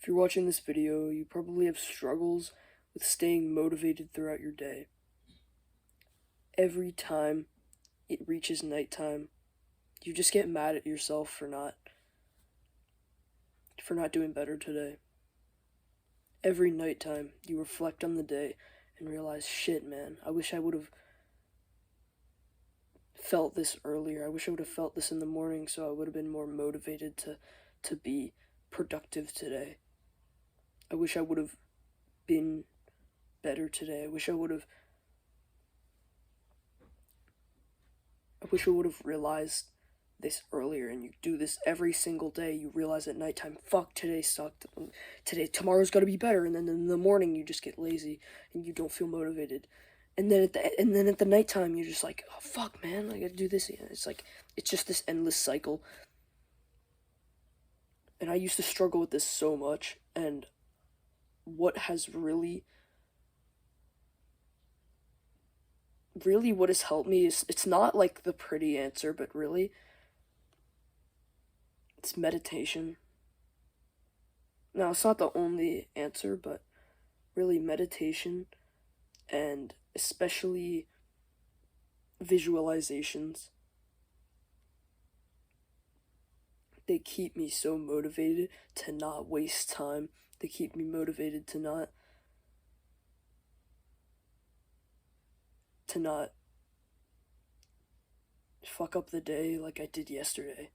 If you're watching this video, you probably have struggles with staying motivated throughout your day. Every time it reaches nighttime, you just get mad at yourself for not doing better today. Every nighttime, you reflect on the day and realize, shit, man, I wish I would have felt this earlier. I wish I would have felt this in the morning so I would have been more motivated to be productive today. I wish I would have been better today. I wish I would have realized this earlier. And you do this every single day. You realize at nighttime, fuck, today sucked. Tomorrow's gotta be better. And then in the morning, you just get lazy and you don't feel motivated. And then at the nighttime, you're just like, oh, fuck, man, I gotta do this again. It's just this endless cycle. And I used to struggle with this so much. And what has really what has helped me is, it's not like the pretty answer, but really, it's meditation. Now, it's not the only answer, but really meditation, and especially visualizations. They keep me so motivated to not waste time. They keep me motivated to not fuck up the day like I did yesterday.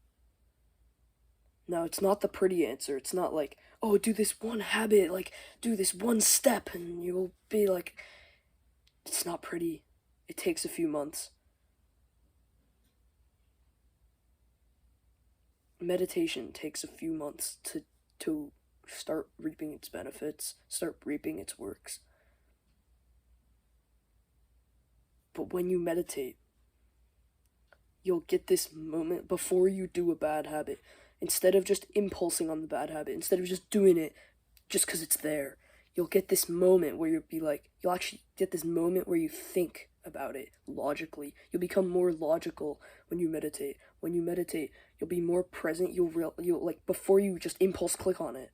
Now, it's not the pretty answer. It's not like, oh, do this one habit, like, do this one step, and you'll be like, it's not pretty. It takes a few months. Meditation takes a few months to start reaping its benefits, start reaping its works. But when you meditate, you'll get this moment before you do a bad habit. Instead of just impulsing on the bad habit, instead of just doing it just because it's there, you'll get this moment where you'll actually get this moment where you think about it logically. You'll become more logical when you meditate. When you meditate, you'll be more present. You'll like, before you just impulse click on it,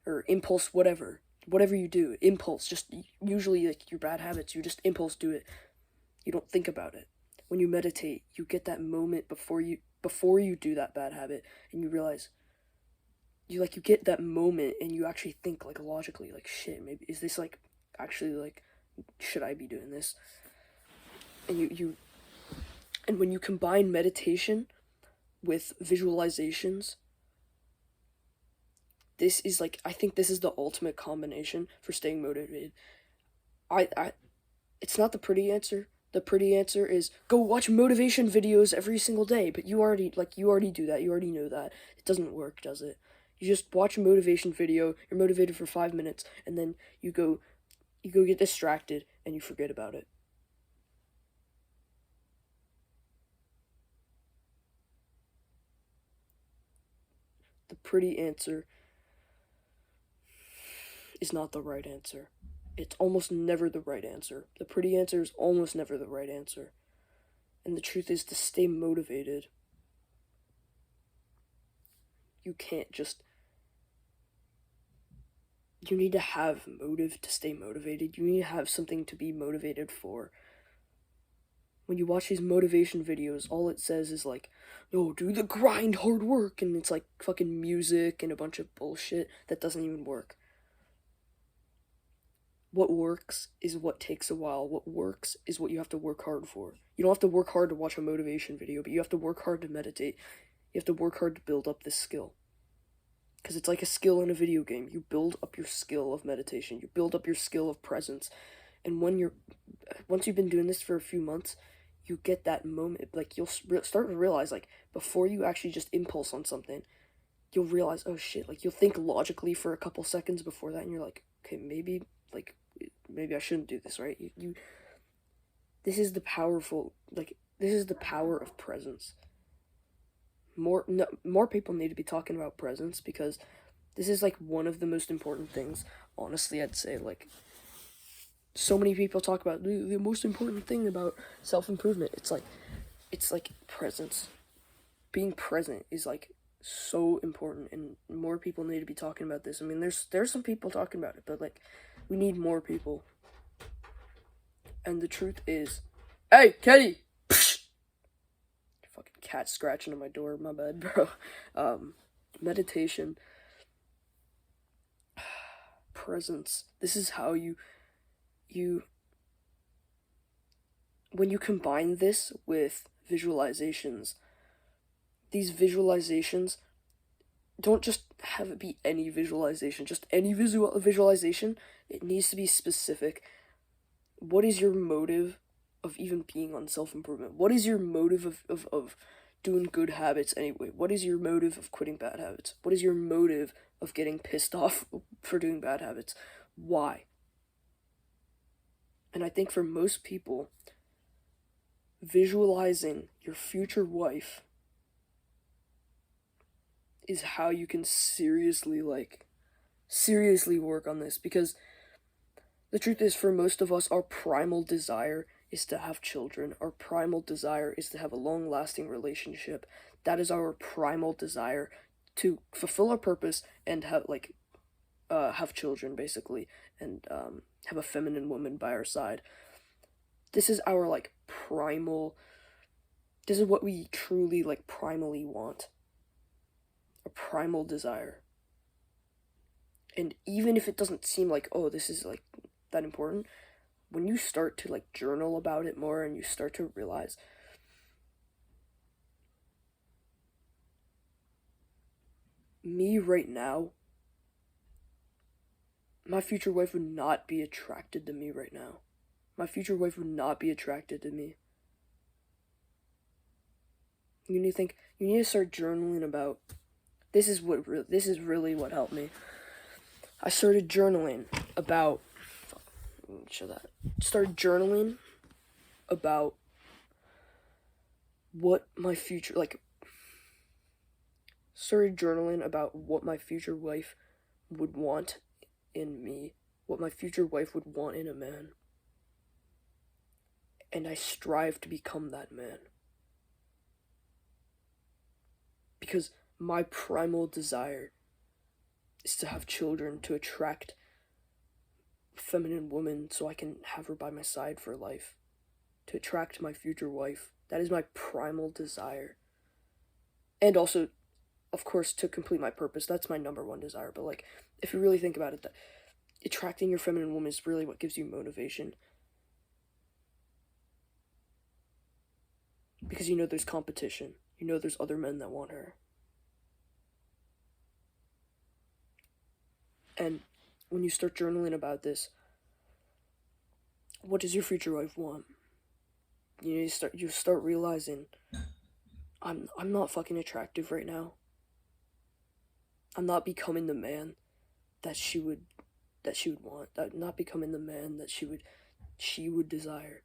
or impulse whatever you do, impulse, just usually like your bad habits, you just impulse do it. You don't think about it. When you meditate, you get that moment before you do that bad habit, and you realize, you get that moment and you actually think like logically, like, shit, maybe is this like actually, like, should I be doing this? And when you combine meditation with visualizations, this is like, I think this is the ultimate combination for staying motivated. It's not the pretty answer. The pretty answer is go watch motivation videos every single day, but you already do that. You already know that. It doesn't work, does it? You just watch a motivation video, you're motivated for 5 minutes, and then you go get distracted and you forget about it. The pretty answer is not the right answer. It's almost never the right answer. The pretty answer is almost never the right answer. And the truth is, to stay motivated, you can't just... You need to have motive to stay motivated. You need to have something to be motivated for. When you watch these motivation videos, all it says is like, no, do the grind, hard work, and it's like fucking music and a bunch of bullshit that doesn't even work. What works is what takes a while. What works is what you have to work hard for. You don't have to work hard to watch a motivation video, but you have to work hard to meditate. You have to work hard to build up this skill. Because it's like a skill in a video game. You build up your skill of meditation. You build up your skill of presence. And once you've been doing this for a few months, you get that moment. Like, you'll start to realize, like, before you actually just impulse on something, you'll realize, oh shit, like, you'll think logically for a couple seconds before that, and you're like, okay, maybe I shouldn't do this, right? This is the power of presence. More people need to be talking about presence, because this is like one of the most important things. Honestly, I'd say, like, so many people talk about the most important thing about self-improvement. It's like presence. Being present is like so important, and more people need to be talking about this. I mean, there's some people talking about it, but like, we need more people. And the truth is, hey, Kenny, fucking cat scratching on my door. My bad, bro. Meditation, presence. This is how you when you combine this with visualizations. These visualizations don't just have it be any visualization, just any visualization. It needs to be specific. What is your motive of even being on self-improvement? What is your motive of doing good habits anyway? What is your motive of quitting bad habits? What is your motive of getting pissed off for doing bad habits? Why? And I think for most people, visualizing your future wife is how you can seriously work on this, because the truth is, for most of us, our primal desire is to have children. Our primal desire is to have a long-lasting relationship. That is our primal desire, to fulfill our purpose and have children, basically, and have a feminine woman by our side. This is our primal. This is what we truly primally want. A primal desire. And even if it doesn't seem like, oh, this is that important, when you start to journal about it more, and you start to realize, me right now, my future wife would not be attracted to me right now. My future wife would not be attracted to me. You need to start journaling about, this is really what helped me. I started journaling about, started journaling about what my future, started journaling about what my future wife would want in me, what my future wife would want in a man. And I strive to become that man. Because my primal desire is to have children, to attract a feminine woman so I can have her by my side for life. To attract my future wife. That is my primal desire. And also, of course, to complete my purpose. That's my number one desire. But if you really think about it, attracting your feminine woman is really what gives you motivation. Because there's competition. There's other men that want her. And when you start journaling about this, what does your future wife want? You start realizing, I'm not fucking attractive right now. I'm not becoming the man that she would want. I'm not becoming the man that she would desire.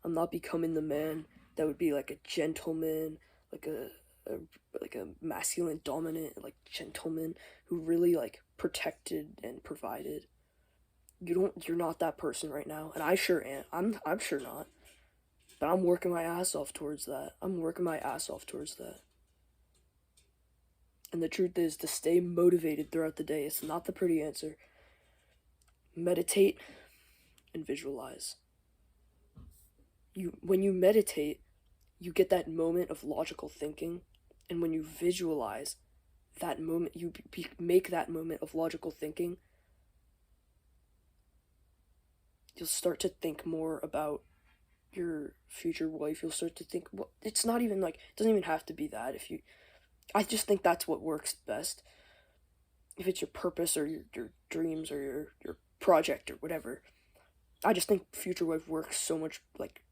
I'm not becoming the man that would be like a gentleman, like a masculine dominant gentleman who really protected and provided. You're not that person right now, and I sure am. I'm sure not. But I'm working my ass off towards that. And the truth is, to stay motivated throughout the day, it's not the pretty answer. Meditate and visualize. When you meditate, you get that moment of logical thinking, and when you visualize that moment, you make that moment of logical thinking, you'll start to think more about your future wife. You'll start to think, well, it's not even it doesn't even have to be that. I just think that's what works best. If it's your purpose or your dreams or your project or whatever, I just think future wife works so much,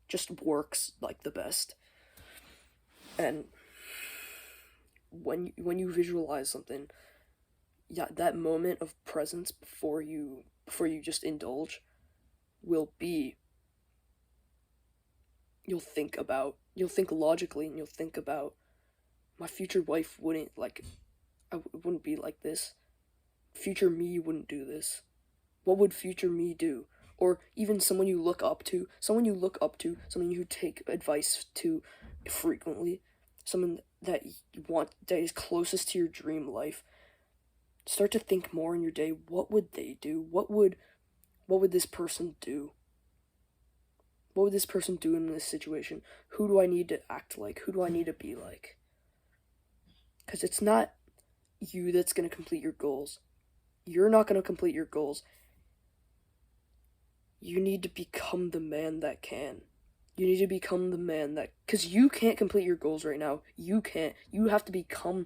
just works the best. And when you visualize something, that moment of presence before you just indulge will be, you'll think logically, and you'll think about, my future wife wouldn't wouldn't be like this. Future me wouldn't do this. What would future me do? Or even someone you look up to, someone you take advice to frequently, someone that you want, that is closest to your dream life, start to think more in your day, what would they do? What would this person do? What would this person do in this situation? Who do I need to act like? Who do I need to be like? Because it's not you that's going to complete your goals. You're not going to complete your goals. You need to become the man that can. You need to become the man that... Because you can't complete your goals right now. You can't. You have to become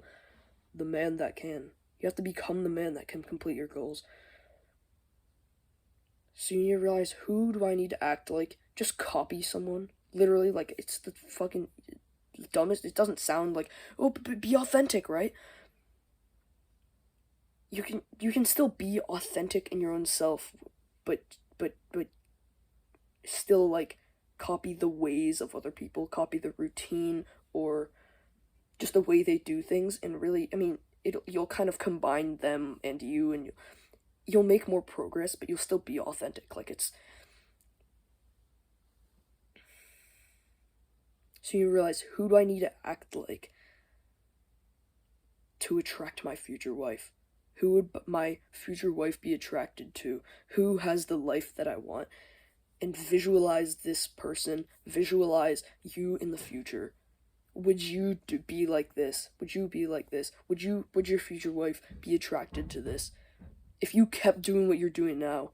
the man that can. You have to become the man that can complete your goals. So you need to realize, who do I need to act like? Just copy someone. Literally, like, it's the fucking dumbest. It doesn't sound like, oh, be authentic, right? You can still be authentic in your own self, but still, like, copy the ways of other people, copy the routine, or just the way they do things, and really, I mean, you'll kind of combine them and you, and you'll make more progress, but you'll still be authentic. Like, it's... So you realize, who do I need to act like to attract my future wife? Who would my future wife be attracted to? Who has the life that I want? And visualize this person. Visualize you in the future. Would you be like this? Would you be like this? Would your future wife be attracted to this? If you kept doing what you're doing now,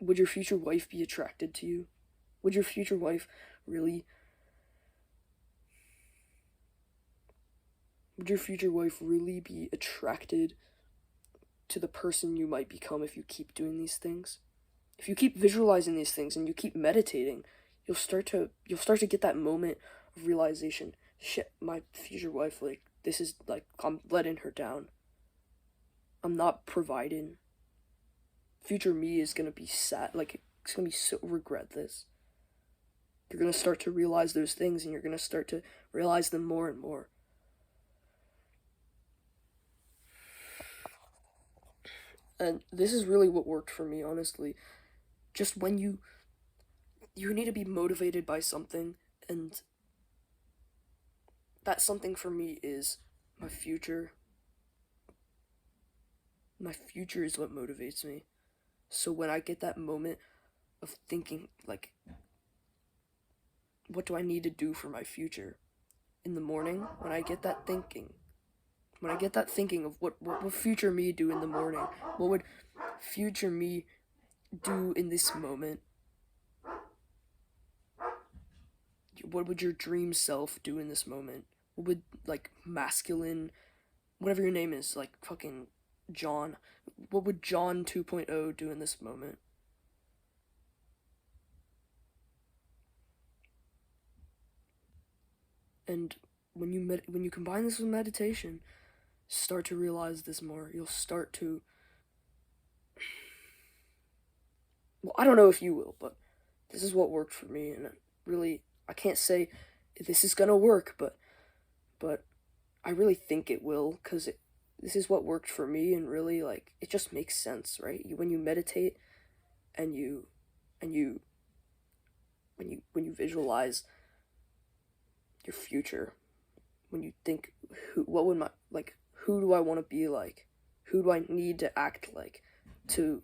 would your future wife be attracted to you? Would your future wife really... Would your future wife really be attracted to the person you might become if you keep doing these things? If you keep visualizing these things and you keep meditating, you'll start to get that moment of realization. Shit, my future wife, like, this is, like, I'm letting her down. I'm not providing. Future me is gonna be sad, like, it's gonna be so regret this. You're gonna start to realize those things, and you're gonna start to realize them more and more. And this is really what worked for me, honestly. Just when you need to be motivated by something, and that something for me is my future. My future is what motivates me. So when I get that moment of thinking, like, what do I need to do for my future? In the morning, when I get that thinking of what will future me do in the morning? What would future me do in this moment? What would your dream self do in this moment? What would, like, masculine, whatever your name is, like, fucking John, what would John 2.0 do in this moment? And when you combine this with meditation, start to realize this more. You'll start to... Well, I don't know if you will, but this is what worked for me, and really, I can't say this is gonna work, but I really think it will, because this is what worked for me, and really, like, it just makes sense, right? When you meditate, and when you visualize your future, when you think, who do I want to be like? Who do I need to act like to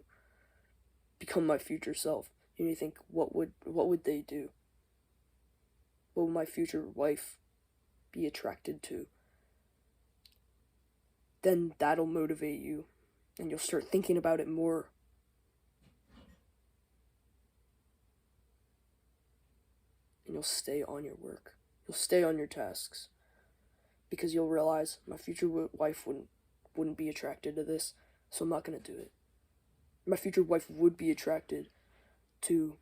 become my future self? And you think, what would they do? What would my future wife be attracted to? Then that'll motivate you, and you'll start thinking about it more. And you'll stay on your work. You'll stay on your tasks. Because you'll realize, my future wife wouldn't be attracted to this, so I'm not gonna do it. My future wife would be attracted to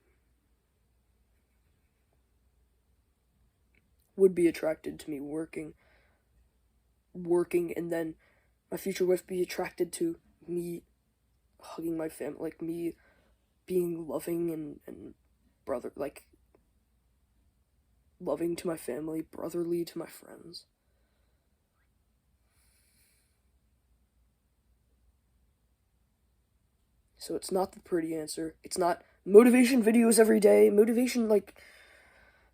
me working, and then my future wife be attracted to me hugging my family, like, me being loving and brother, like, loving to my family, brotherly to my friends. So it's not the pretty answer. It's not motivation videos every day. Motivation, like,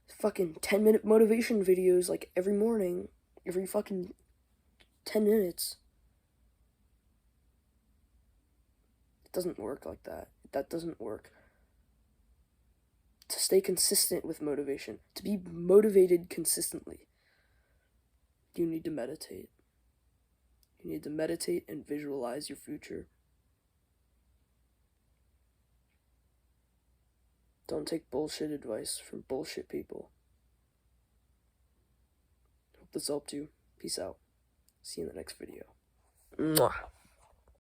fucking 10-minute motivation videos like every morning, every fucking 10 minutes. It doesn't work like that. That doesn't work. To stay consistent with motivation, to be motivated consistently, you need to meditate. You need to meditate and visualize your future. Don't take bullshit advice from bullshit people. Hope this helped you. Peace out. See you in the next video. Mwah.